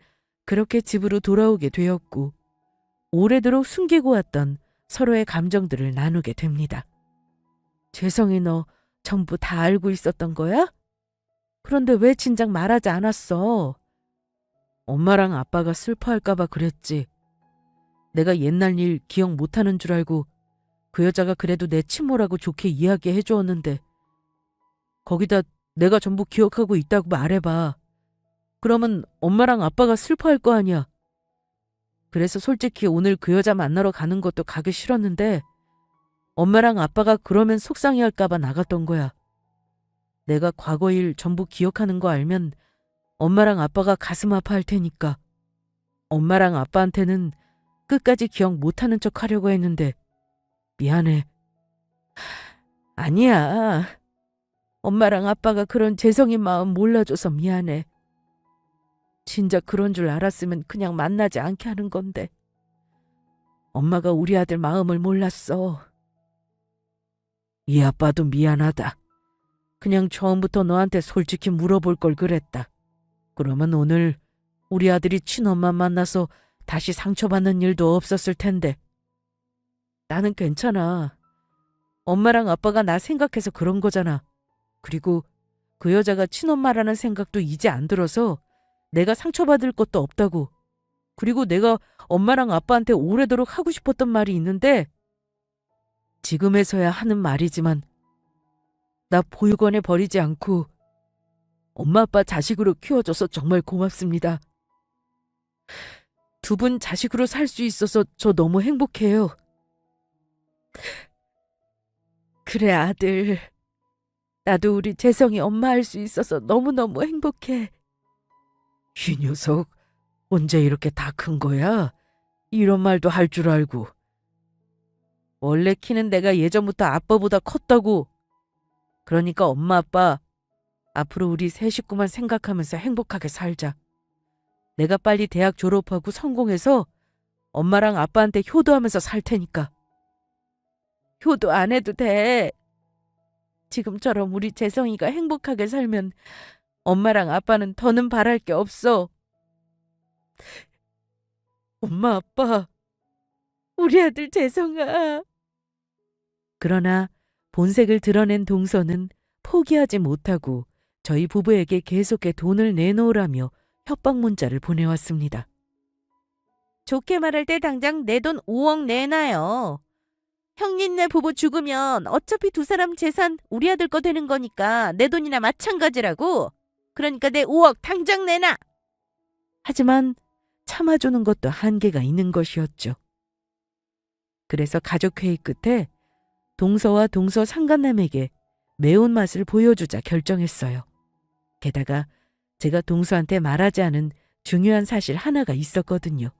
그렇게 집으로 돌아오게 되었고 오래도록 숨기고 왔던 서로의 감정들을 나누게 됩니다. 재성이 너 전부 다 알고 있었던 거야? 그런데 왜 진작 말하지 않았어? 엄마랑 아빠가 슬퍼할까봐 그랬지. 내가 옛날 일 기억 못하는 줄 알고 그 여자가 그래도 내 친모라고 좋게 이야기해 주었는데 거기다 내가 전부 기억하고 있다고 말해봐. 그러면 엄마랑 아빠가 슬퍼할 거 아니야. 그래서 솔직히 오늘 그 여자 만나러 가는 것도 가기 싫었는데 엄마랑 아빠가 그러면 속상해할까봐 나갔던 거야. 내가 과거 일 전부 기억하는 거 알면 엄마랑 아빠가 가슴 아파할 테니까. 엄마랑 아빠한테는 끝까지 기억 못하는 척 하려고 했는데 미안해. 아니야. 엄마랑 아빠가 그런 재성이 마음 몰라줘서 미안해. 진짜 그런 줄 알았으면 그냥 만나지 않게 하는 건데. 엄마가 우리 아들 마음을 몰랐어. 이 아빠도 미안하다. 그냥 처음부터 너한테 솔직히 물어볼 걸 그랬다. 그러면 오늘 우리 아들이 친엄마 만나서 다시 상처받는 일도 없었을 텐데. 나는 괜찮아. 엄마랑 아빠가 나 생각해서 그런 거잖아. 그리고 그 여자가 친엄마라는 생각도 이제 안 들어서 내가 상처받을 것도 없다고. 그리고 내가 엄마랑 아빠한테 오래도록 하고 싶었던 말이 있는데 지금에서야 하는 말이지만 나 보육원에 버리지 않고 엄마 아빠 자식으로 키워줘서 정말 고맙습니다. 두 분 자식으로 살 수 있어서 저 너무 행복해요. 그래 아들. 나도 우리 재성이 엄마 할 수 있어서 너무너무 행복해. 이 녀석 언제 이렇게 다 큰 거야? 이런 말도 할 줄 알고. 원래 키는 내가 예전부터 아빠보다 컸다고. 그러니까 엄마 아빠 앞으로 우리 세 식구만 생각하면서 행복하게 살자. 내가 빨리 대학 졸업하고 성공해서 엄마랑 아빠한테 효도하면서 살 테니까. 효도 안 해도 돼. 지금처럼 우리 재성이가 행복하게 살면 엄마랑 아빠는 더는 바랄 게 없어. 엄마 아빠, 우리 아들 재성아. 그러나 본색을 드러낸 동서는 포기하지 못하고 저희 부부에게 계속해 돈을 내놓으라며 협박 문자를 보내왔습니다. 좋게 말할 때 당장 내 돈 5억 내놔요. 형님네 부부 죽으면 어차피 두 사람 재산 우리 아들 거 되는 거니까 내 돈이나 마찬가지라고. 그러니까 내 5억 당장 내놔. 하지만 참아주는 것도 한계가 있는 것이었죠. 그래서 가족회의 끝에 동서와 동서 상간남에게 매운맛을 보여주자 결정했어요. 게다가 제가 동서한테 말하지 않은 중요한 사실 하나가 있었거든요.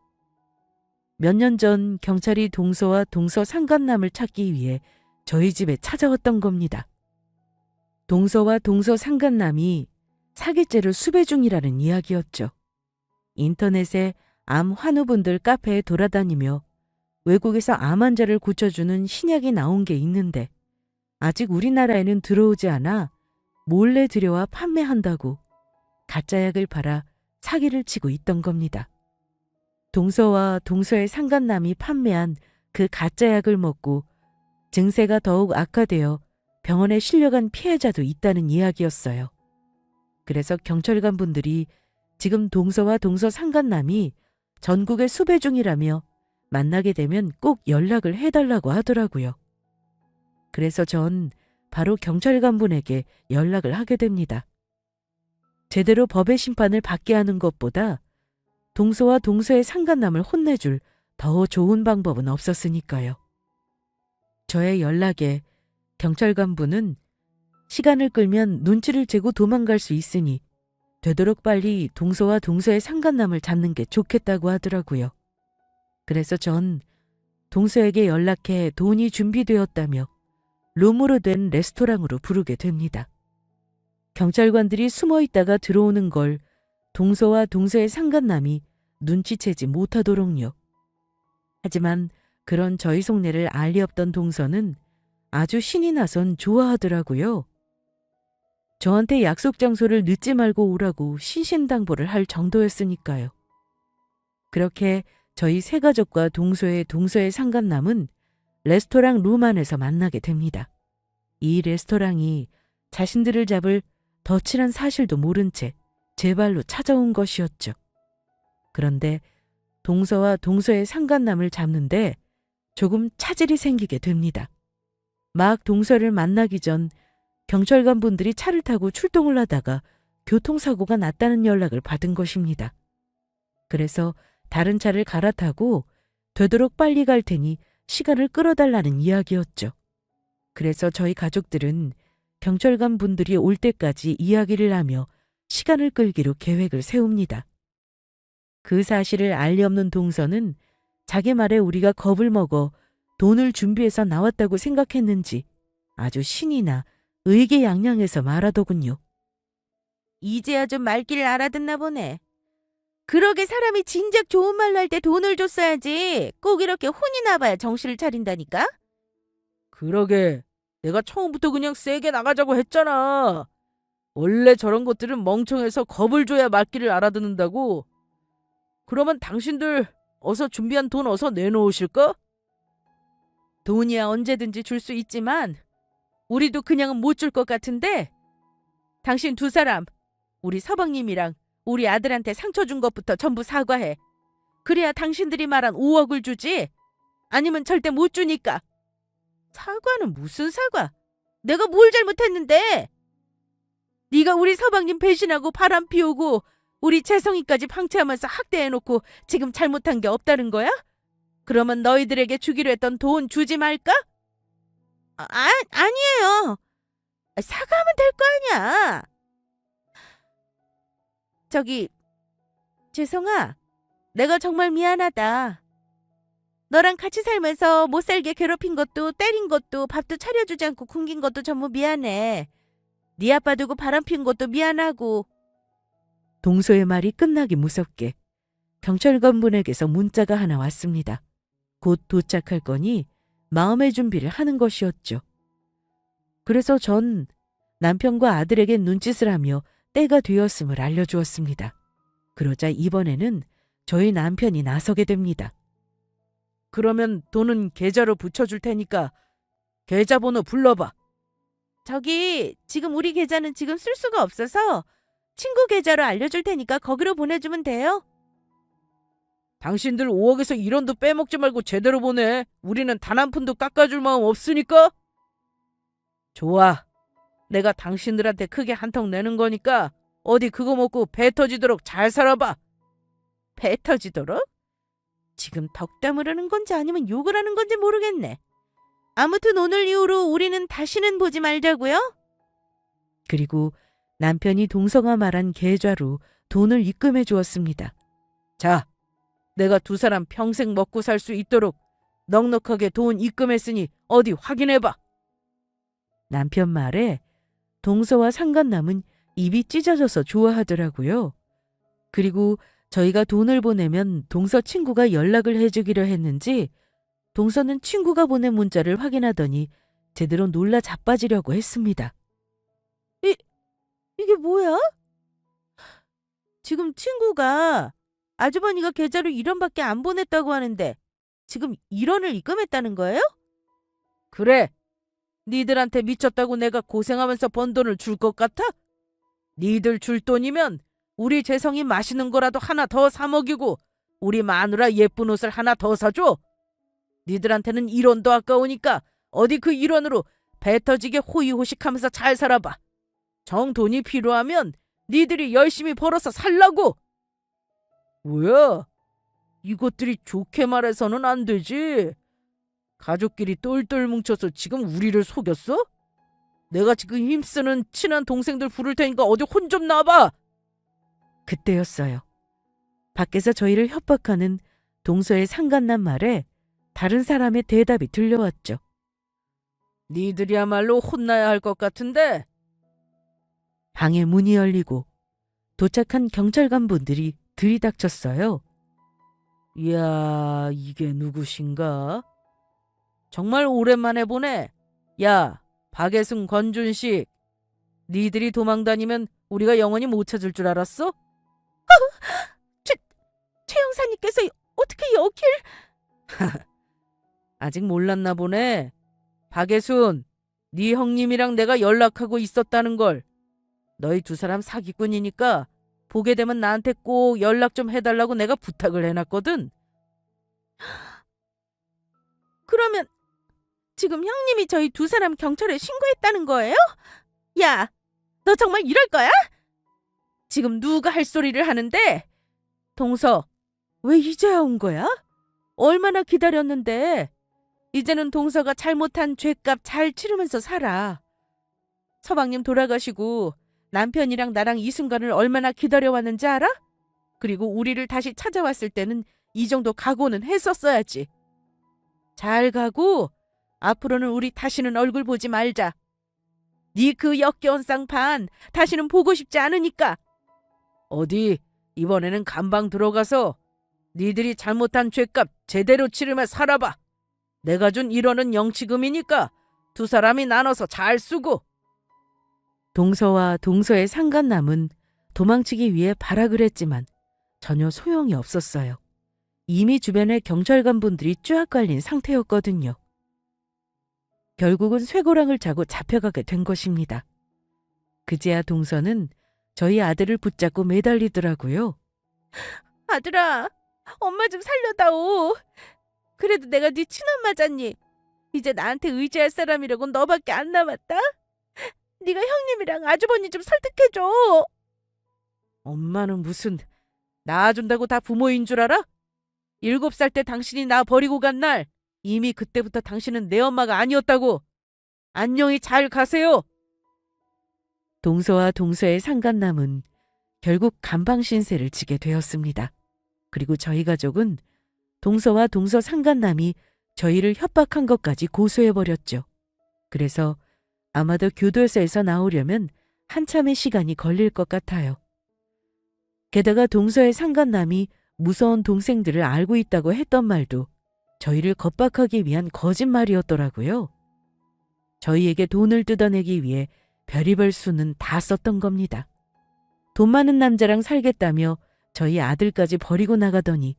몇 년 전 경찰이 동서와 동서 상간남을 찾기 위해 저희 집에 찾아왔던 겁니다. 동서와 동서 상간남이 사기죄를 수배 중이라는 이야기였죠. 인터넷에 암 환우분들 카페에 돌아다니며 외국에서 암 환자를 고쳐주는 신약이 나온 게 있는데 아직 우리나라에는 들어오지 않아 몰래 들여와 판매한다고 가짜 약을 팔아 사기를 치고 있던 겁니다. 동서와 동서의 상간남이 판매한 그 가짜 약을 먹고 증세가 더욱 악화되어 병원에 실려간 피해자도 있다는 이야기였어요. 그래서 경찰관 분들이 지금 동서와 동서 상간남이 전국에 수배 중이라며 만나게 되면 꼭 연락을 해달라고 하더라고요. 그래서 전 바로 경찰관 분에게 연락을 하게 됩니다. 제대로 법의 심판을 받게 하는 것보다 동서와 동서의 상간남을 혼내줄 더 좋은 방법은 없었으니까요. 저의 연락에 경찰관 분은 시간을 끌면 눈치를 채고 도망갈 수 있으니 되도록 빨리 동서와 동서의 상간남을 잡는 게 좋겠다고 하더라고요. 그래서 전 동서에게 연락해 돈이 준비되었다며 룸으로 된 레스토랑으로 부르게 됩니다. 경찰관들이 숨어 있다가 들어오는 걸 동서와 동서의 상간남이 눈치채지 못하도록요. 하지만 그런 저희 속내를 알리 없던 동서는 아주 신이 나선 좋아하더라고요. 저한테 약속 장소를 늦지 말고 오라고 신신당부를 할 정도였으니까요. 그렇게 저희 세 가족과 동서의 상간남은 레스토랑 룸 안에서 만나게 됩니다. 이 레스토랑이 자신들을 잡을 덫이란 사실도 모른 채 제 발로 찾아온 것이었죠. 그런데 동서와 동서의 상간남을 잡는데 조금 차질이 생기게 됩니다. 막 동서를 만나기 전 경찰관 분들이 차를 타고 출동을 하다가 교통사고가 났다는 연락을 받은 것입니다. 그래서 다른 차를 갈아타고 되도록 빨리 갈 테니 시간을 끌어달라는 이야기였죠. 그래서 저희 가족들은 경찰관 분들이 올 때까지 이야기를 하며 시간을 끌기로 계획을 세웁니다. 그 사실을 알리 없는 동서는 자기 말에 우리가 겁을 먹어 돈을 준비해서 나왔다고 생각했는지 아주 신이 나 의기양양해서 말하더군요. 이제야 좀 말귀를 알아듣나 보네. 그러게 사람이 진작 좋은 말로 할 때 돈을 줬어야지. 꼭 이렇게 혼이 나봐야 정신을 차린다니까? 그러게. 내가 처음부터 그냥 세게 나가자고 했잖아. 원래 저런 것들은 멍청해서 겁을 줘야 말귀를 알아듣는다고. 그러면 당신들 어서 준비한 돈 어서 내놓으실까? 돈이야 언제든지 줄 수 있지만 우리도 그냥은 못 줄 것 같은데 당신 두 사람 우리 서방님이랑 우리 아들한테 상처 준 것부터 전부 사과해. 그래야 당신들이 말한 5억을 주지. 아니면 절대 못 주니까. 사과는 무슨 사과? 내가 뭘 잘못했는데? 네가 우리 서방님 배신하고 바람 피우고 우리 재성이까지 방치하면서 학대해놓고 지금 잘못한 게 없다는 거야? 그러면 너희들에게 주기로 했던 돈 주지 말까? 아니에요. 사과하면 될 거 아니야. 저기, 재성아, 내가 정말 미안하다. 너랑 같이 살면서 못 살게 괴롭힌 것도 때린 것도 밥도 차려주지 않고 굶긴 것도 전부 미안해. 네 아빠 두고 바람 피운 것도 미안하고. 동서의 말이 끝나기 무섭게 경찰관 분에게서 문자가 하나 왔습니다. 곧 도착할 거니 마음의 준비를 하는 것이었죠. 그래서 전 남편과 아들에게 눈짓을 하며 때가 되었음을 알려주었습니다. 그러자 이번에는 저희 남편이 나서게 됩니다. 그러면 돈은 계좌로 붙여줄 테니까 계좌번호 불러봐. 저기, 지금 우리 계좌는 지금 쓸 수가 없어서 친구 계좌로 알려줄 테니까 거기로 보내주면 돼요. 당신들 5억에서 1원도 빼먹지 말고 제대로 보내. 우리는 단 한 푼도 깎아줄 마음 없으니까. 좋아. 내가 당신들한테 크게 한턱 내는 거니까 어디 그거 먹고 배 터지도록 잘 살아봐. 배 터지도록? 지금 덕담을 하는 건지 아니면 욕을 하는 건지 모르겠네. 아무튼 오늘 이후로 우리는 다시는 보지 말자고요. 그리고 남편이 동서가 말한 계좌로 돈을 입금해 주었습니다. 자, 내가 두 사람 평생 먹고 살 수 있도록 넉넉하게 돈 입금했으니 어디 확인해봐. 남편 말에 동서와 상간남은 입이 찢어져서 좋아하더라고요. 그리고 저희가 돈을 보내면 동서 친구가 연락을 해주기로 했는지 동서는 친구가 보낸 문자를 확인하더니 제대로 놀라 자빠지려고 했습니다. 이게 뭐야? 지금 친구가 아주머니가 계좌로 1원밖에 안 보냈다고 하는데 지금 1원을 입금했다는 거예요? 그래. 니들한테 미쳤다고 내가 고생하면서 번 돈을 줄 것 같아? 니들 줄 돈이면 우리 재성이 맛있는 거라도 하나 더 사 먹이고 우리 마누라 예쁜 옷을 하나 더 사줘. 니들한테는 1원도 아까우니까 어디 그 1원으로 배 터지게 호의호식하면서 잘 살아봐. 정 돈이 필요하면 니들이 열심히 벌어서 살라고. 뭐야? 이것들이 좋게 말해서는 안 되지. 가족끼리 똘똘 뭉쳐서 지금 우리를 속였어? 내가 지금 힘쓰는 친한 동생들 부를 테니까 어디 혼 좀 나봐. 그때였어요. 밖에서 저희를 협박하는 동서의 상간남 말에 다른 사람의 대답이 들려왔죠. 니들이야말로 혼나야 할 것 같은데. 방의 문이 열리고 도착한 경찰관 분들이 들이닥쳤어요. 이야, 이게 누구신가? 정말 오랜만에 보네. 야, 박예승, 권준식. 니들이 도망다니면 우리가 영원히 못 찾을 줄 알았어? 최 형사님께서 어떻게 여길? 아직 몰랐나 보네. 박예순, 네 형님이랑 내가 연락하고 있었다는 걸. 너희 두 사람 사기꾼이니까 보게 되면 나한테 꼭 연락 좀 해달라고 내가 부탁을 해놨거든. 그러면 지금 형님이 저희 두 사람 경찰에 신고했다는 거예요? 야, 너 정말 이럴 거야? 지금 누가 할 소리를 하는데? 동서, 왜 이제야 온 거야? 얼마나 기다렸는데. 이제는 동서가 잘못한 죄값 잘 치르면서 살아. 서방님 돌아가시고 남편이랑 나랑 이 순간을 얼마나 기다려왔는지 알아? 그리고 우리를 다시 찾아왔을 때는 이 정도 각오는 했었어야지. 잘 가고 앞으로는 우리 다시는 얼굴 보지 말자. 네 그 역겨운 쌍판 다시는 보고 싶지 않으니까. 어디 이번에는 감방 들어가서 니들이 잘못한 죄값 제대로 치르며 살아봐. 내가 준 1원은 영치금이니까 두 사람이 나눠서 잘 쓰고. 동서와 동서의 상간남은 도망치기 위해 발악을 했지만 전혀 소용이 없었어요. 이미 주변에 경찰관 분들이 쫙 깔린 상태였거든요. 결국은 쇠고랑을 차고 잡혀가게 된 것입니다. 그제야 동서는 저희 아들을 붙잡고 매달리더라고요. 아들아, 엄마 좀 살려다오. 그래도 내가 네 친엄마잖니. 이제 나한테 의지할 사람이라고 너밖에 안 남았다. 네가 형님이랑 아주버니 좀 설득해줘. 엄마는 무슨 낳아준다고 다 부모인 줄 알아? 7살 때 당신이 나 버리고 간 날 이미 그때부터 당신은 내 엄마가 아니었다고. 안녕히 잘 가세요. 동서와 동서의 상간남은 결국 감방 신세를 지게 되었습니다. 그리고 저희 가족은 동서와 동서 상간남이 저희를 협박한 것까지 고소해버렸죠. 그래서 아마도 교도소에서 나오려면 한참의 시간이 걸릴 것 같아요. 게다가 동서의 상간남이 무서운 동생들을 알고 있다고 했던 말도 저희를 겁박하기 위한 거짓말이었더라고요. 저희에게 돈을 뜯어내기 위해 별의별 수는 다 썼던 겁니다. 돈 많은 남자랑 살겠다며 저희 아들까지 버리고 나가더니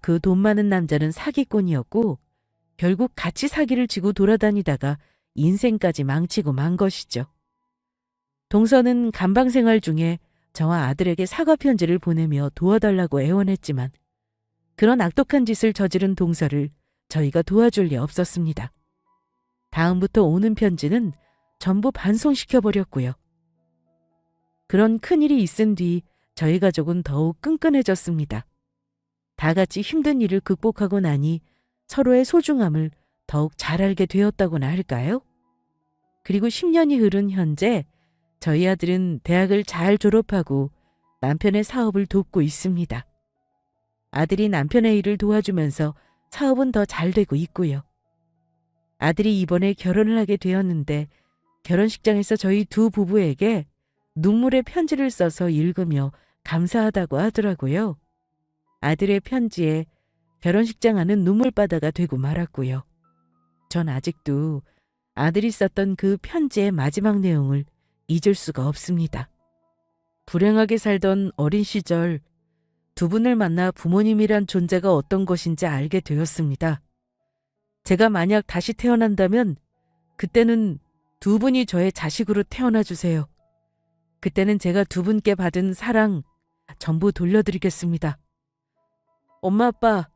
그 돈 많은 남자는 사기꾼이었고 결국 같이 사기를 치고 돌아다니다가 인생까지 망치고 만 것이죠. 동서는 감방 생활 중에 저와 아들에게 사과 편지를 보내며 도와달라고 애원했지만 그런 악독한 짓을 저지른 동서를 저희가 도와줄 리 없었습니다. 다음부터 오는 편지는 전부 반송시켜버렸고요. 그런 큰일이 있은 뒤 저희 가족은 더욱 끈끈해졌습니다. 다 같이 힘든 일을 극복하고 나니 서로의 소중함을 더욱 잘 알게 되었다고나 할까요? 그리고 10년이 흐른 현재 저희 아들은 대학을 잘 졸업하고 남편의 사업을 돕고 있습니다. 아들이 남편의 일을 도와주면서 사업은 더 잘 되고 있고요. 아들이 이번에 결혼을 하게 되었는데 결혼식장에서 저희 두 부부에게 눈물의 편지를 써서 읽으며 감사하다고 하더라고요. 아들의 편지에 결혼식장 안은 눈물바다가 되고 말았고요. 전 아직도 아들이 썼던 그 편지의 마지막 내용을 잊을 수가 없습니다. 불행하게 살던 어린 시절 두 분을 만나 부모님이란 존재가 어떤 것인지 알게 되었습니다. 제가 만약 다시 태어난다면 그때는 두 분이 저의 자식으로 태어나 주세요. 그때는 제가 두 분께 받은 사랑 전부 돌려드리겠습니다. 엄마 아빠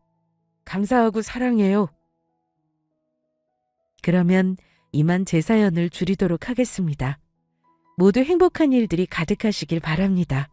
감사하고 사랑해요. 그러면 이만 제 사연을 줄이도록 하겠습니다. 모두 행복한 일들이 가득하시길 바랍니다.